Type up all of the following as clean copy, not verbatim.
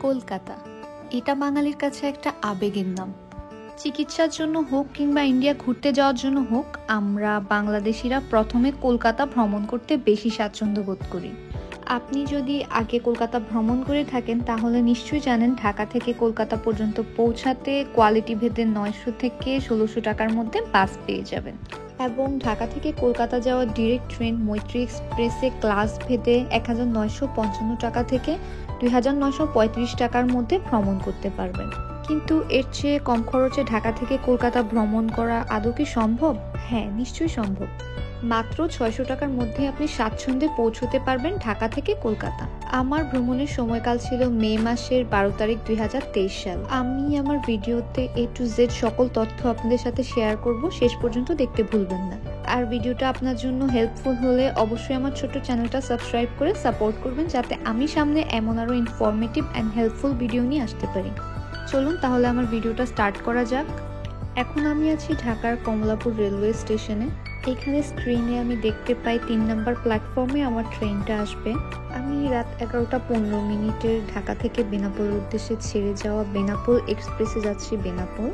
কলকাতা, এটা বাঙালির কাছে একটা আবেগের নাম। চিকিৎসার জন্য হোক কিংবা ইন্ডিয়া ঘুরতে যাওয়ার জন্য হোক, আমরা বাংলাদেশিরা প্রথমে কলকাতা ভ্রমণ করতে বেশি স্বাচ্ছন্দ্য বোধ করি। আপনি যদি আগে কলকাতা ভ্রমণ করে থাকেন তাহলে নিশ্চয়ই জানেন ঢাকা থেকে কলকাতা পর্যন্ত পৌঁছাতে কোয়ালিটি ভেদে 900 থেকে 1600 টাকার মধ্যে বাস পেয়ে যাবেন, এবং ঢাকা থেকে কলকাতা যাওয়ার ডিরেক্ট ট্রেন মৈত্রী এক্সপ্রেসে ক্লাস ভেদে 1955 টাকা থেকে 2935 টাকার মধ্যে ভ্রমণ করতে পারবেন। কিন্তু এর চেয়ে কম খরচে ঢাকা থেকে কলকাতা ভ্রমণ করা আদৌ কি সম্ভব? হ্যাঁ, নিশ্চয়ই সম্ভব। মাত্র 600 টাকার মধ্যে আপনি স্বাচ্ছন্দ্যে পৌঁছতে পারবেন ঢাকা থেকে কলকাতা। আমার ভ্রমণের সময়কাল ছিল মে মাসের 12 তারিখ 2023 সাল। আমি আমার ভিডিওতে A to Z সকল তথ্য আপনাদের সাথে শেয়ার করব, শেষ পর্যন্ত দেখতে ভুলবেন না। আর ভিডিওটা আপনার জন্য হেল্পফুল হলে অবশ্যই আমার ছোট্ট চ্যানেলটা সাবস্ক্রাইব করে সাপোর্ট করবেন, যাতে আমি সামনে এমন আরও ইনফরমেটিভ অ্যান্ড হেল্পফুল ভিডিও নিয়ে আসতে পারি। চলুন তাহলে আমার ভিডিওটা স্টার্ট করা যাক। এখন আমি আছি ঢাকার কমলাপুর রেলওয়ে স্টেশনে। এখানে স্ক্রিনে আমি দেখতে পাই 3 নম্বর প্ল্যাটফর্মে আমার ট্রেনটা আসবে। আমি রাত 11:15 ঢাকা থেকে বেনাপোলের উদ্দেশ্যে ছেড়ে যাওয়া বেনাপোল এক্সপ্রেসে যাচ্ছি বেনাপোল।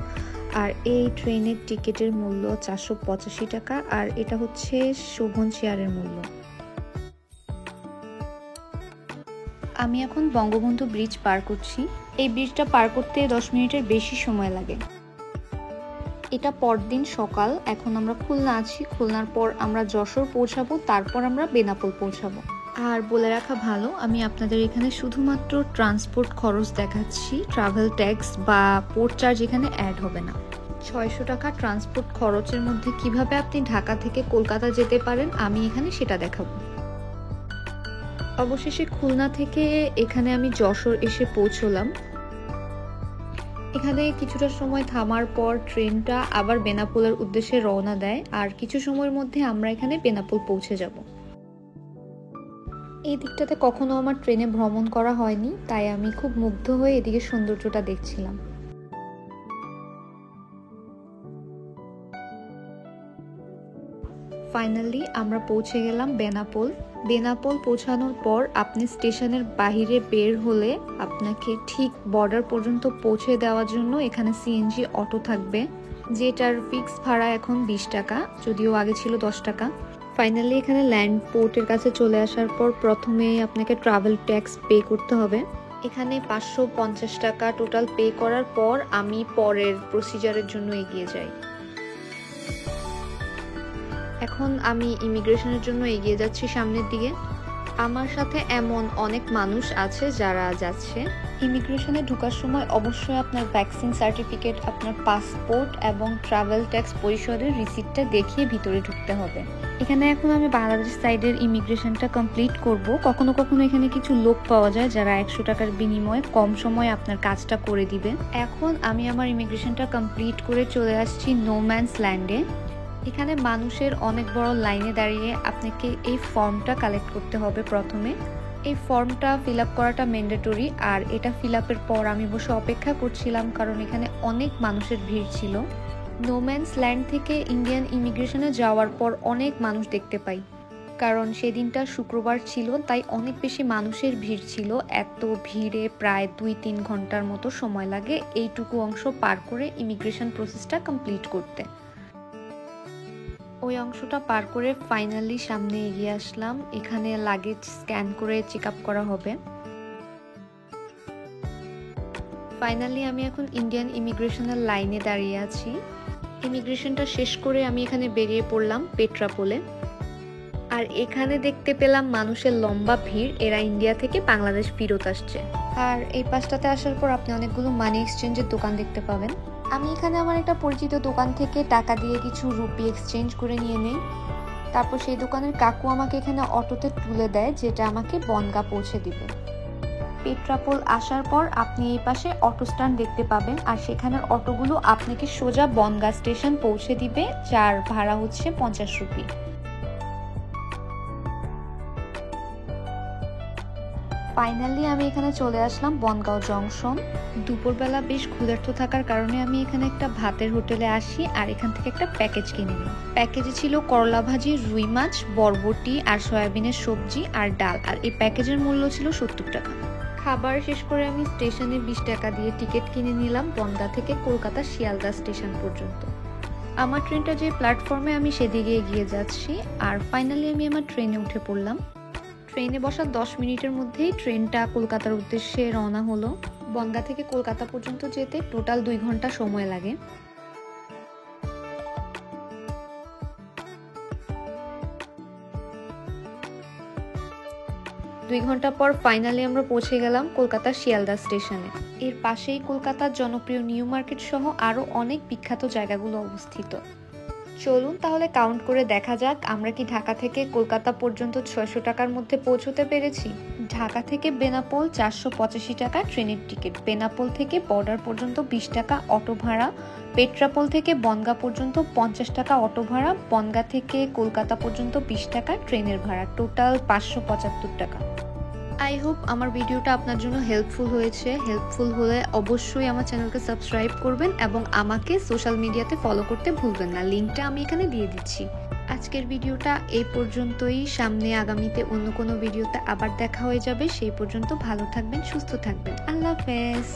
আর এই ট্রেনের টিকিটের মূল্য 485 টাকা, আর এটা হচ্ছে শোভন চেয়ারের মূল্য। আমি এখন বঙ্গবন্ধু ব্রিজ পার করছি। এই ব্রিজটা পার করতে 10 মিনিটের বেশি সময় লাগে। এটা পরদিন সকাল। এখন আমরা খুলনা আছি। খুলনার পর আমরা যশোর পৌঁছাবো, তারপর আমরা বেনাপোল পৌঁছাবো। আর বলে রাখা ভালো, আমি আপনাদের এখানে শুধুমাত্র ট্রান্সপোর্ট খরচ দেখাচ্ছি, ট্রাভেল ট্যাক্স বা পোর্ট চার্জ এখানে অ্যাড হবে না। 600 টাকা ট্রান্সপোর্ট খরচের মধ্যে কিভাবে আপনি ঢাকা থেকে কলকাতা যেতে পারেন আমি এখানে সেটা দেখাবো। অবশেষে খুলনা থেকে এখানে আমি যশোর এসে পৌঁছলাম। এখানে কিছুটা সময় থামার পর ট্রেনটা আবার বেনাপোলের উদ্দেশ্যে রওনা দেয়, আর কিছু সময়ের মধ্যে আমরা এখানে বেনাপোল পৌঁছে যাব। এই দিকটাতে কখনো আমার ট্রেনে ভ্রমণ করা হয়নি, তাই আমি খুব মুগ্ধ হয়ে এদিকে সৌন্দর্যটা দেখছিলাম। ফাইনালি আমরা পৌঁছে গেলাম বেনাপোল। বেনাপোল পৌঁছানোর পর আপনি স্টেশনের বাহিরে বের হলে আপনাকে ঠিক বর্ডার পর্যন্ত পৌঁছে দেওয়ার জন্য এখানে সিএনজি অটো থাকবে, যেটার ফিক্স ভাড়া এখন 20 টাকা, যদিও আগে ছিল 10 টাকা। ফাইনালি এখানে ল্যান্ড পোর্টের কাছে চলে আসার পর প্রথমে আপনাকে ট্রাভেল ট্যাক্স পে করতে হবে। এখানে 550 টাকা টোটাল পে করার পর আমি পরের প্রসিজারের জন্য এগিয়ে যাই। এখন আমি ইমিগ্রেশনের জন্য এগিয়ে যাচ্ছি সামনের দিকে। আমার সাথে এমন অনেক মানুষ আছে যারা যাচ্ছে। ইমিগ্রেশনে ঢোকার সময় অবশ্যই আপনার ভ্যাকসিন সার্টিফিকেট, আপনার পাসপোর্ট এবং ট্রাভেল ট্যাক্স পরিশোধের রিসিপ্টটা দেখিয়ে ভিতরে ঢুকতে হবে। এখানে এখন আমি বাংলাদেশ সাইডের ইমিগ্রেশনটা কমপ্লিট করব। কখনো কখনো এখানে কিছু লোক পাওয়া যায় যারা 100 টাকার বিনিময়ে কম সময়ে আপনার কাজটা করে দিবে। এখন আমি আমার ইমিগ্রেশনটা কমপ্লিট করে চলে আসছি নো ম্যানস ল্যান্ডে। এখানে মানুষের অনেক বড় লাইনে দাঁড়িয়ে আপনাকে এই ফর্মটা কালেক্ট করতে হবে। প্রথমে এই ফর্মটা ফিল আপ করাটা ম্যান্ডেটরি, আর এটা ফিল আপের পর আমি বসে অপেক্ষা করছিলাম, কারণ এখানে অনেক মানুষের ভিড় ছিল। নো ম্যানস ল্যান্ড থেকে ইন্ডিয়ান ইমিগ্রেশনে যাওয়ার পর অনেক মানুষ দেখতে পাই, কারণ সেদিনটা শুক্রবার ছিল, তাই অনেক বেশি মানুষের ভিড় ছিল। এত ভিড়ে প্রায় 2-3 ঘন্টার মতো সময় লাগে এইটুকু অংশ পার করে ইমিগ্রেশন প্রসেসটা কমপ্লিট করতে। ওই অংশটা পার করে ফাইনালি সামনে এগিয়ে আসলাম। এখানে লাগেজ স্ক্যান করে চেক আপ করা হবে। ফাইনালি আমি এখন ইন্ডিয়ান ইমিগ্রেশনের লাইনে দাঁড়িয়ে আছি। ইমিগ্রেশনটা শেষ করে আমি এখানে বেরিয়ে পড়লাম পেট্রাপোলে। আর এখানে দেখতে পেলাম মানুষের লম্বা ভিড়, এরা ইন্ডিয়া থেকে বাংলাদেশ ফেরত আসছে। আর এই পাশটাতে আসার পর আপনি অনেকগুলো মানি এক্সচেঞ্জের দোকান দেখতে পাবেন। আমি এখানে আমার একটা পরিচিত দোকান থেকে টাকা দিয়ে কিছু রুপি এক্সচেঞ্জ করে নিয়ে নেই। তারপর সেই দোকানের কাকু আমাকে এখানে অটোতে তুলে দেয়, যেটা আমাকে বনগাঁ পৌঁছে দিবে। পেট্রাপোল আসার পর আপনি এই পাশে অটো স্ট্যান্ড দেখতে পাবেন, আর সেখানের অটোগুলো আপনাকে সোজা বনগাঁ স্টেশন পৌঁছে দিবে, যার ভাড়া হচ্ছে 50 রুপি। ফাইনালি আমি এখানে চলে আসলাম বনগাঁও জংশন। দুপুরবেলা বেশ ক্ষুধার্ত থাকার কারণে আমি এখানে একটা ভাতের হোটেলে আসি, আর এখান থেকে একটা প্যাকেজ কিনে নিই। প্যাকেজে ছিল করলা ভাজি, রুই মাছ, বরবটি আর সয়াবিনের সবজি আর ডাল, আর এই প্যাকেজের মূল্য ছিল 70 টাকা। খাবার শেষ করে আমি স্টেশনে 20 টাকা দিয়ে টিকিট কিনে নিলাম বনগাঁ থেকে কলকাতা শিয়ালদা স্টেশন পর্যন্ত। আমার ট্রেনটা যে প্ল্যাটফর্মে আমি সেদিকে এগিয়ে যাচ্ছি, আর ফাইনালি আমি আমার ট্রেনে উঠে পড়লাম। ট্রেনে বসার 10 মিনিটের মধ্যেই ট্রেনটা কলকাতার উদ্দেশ্যে রওনা হলো। বনগাঁ থেকে কলকাতা পর্যন্ত যেতে টোটাল 2 ঘন্টা সময় লাগে। 2 ঘন্টা পর ফাইনালি আমরা পৌঁছে গেলাম কলকাতার শিয়ালদা স্টেশনে। এর পাশেই কলকাতার জনপ্রিয় নিউ মার্কেট সহ আরও অনেক বিখ্যাত জায়গাগুলো অবস্থিত। চলুন তাহলে কাউন্ট করে দেখা যাক আমরা কি ঢাকা থেকে কলকাতা পর্যন্ত 600 টাকার মধ্যে পৌঁছতে পেরেছি। ঢাকা থেকে বেনাপোল 485 টাকা ট্রেনের টিকিট, বেনাপোল থেকে বর্ডার পর্যন্ত 20 টাকা অটো ভাড়া, পেট্রাপোল থেকে বনগাঁ পর্যন্ত 50 টাকা অটো ভাড়া, বনগাঁ থেকে কলকাতা পর্যন্ত 20 টাকা ট্রেনের ভাড়া, টোটাল 575 টাকা। আই হোপ আমার ভিডিওটা আপনার জন্য হেল্পফুল হয়েছে। হেল্পফুল হলে অবশ্যই আমার চ্যানেলকে সাবস্ক্রাইব করবেন এবং আমাকে সোশ্যাল মিডিয়াতে ফলো করতে ভুলবেন না, লিঙ্কটা আমি এখানে দিয়ে দিচ্ছি। আজকের ভিডিওটা এই পর্যন্তই। সামনে আগামীতে অন্য কোনো ভিডিওতে আবার দেখা হয়ে যাবে। সেই পর্যন্ত ভালো থাকবেন, সুস্থ থাকবেন। আল্লাহ হাফেজ।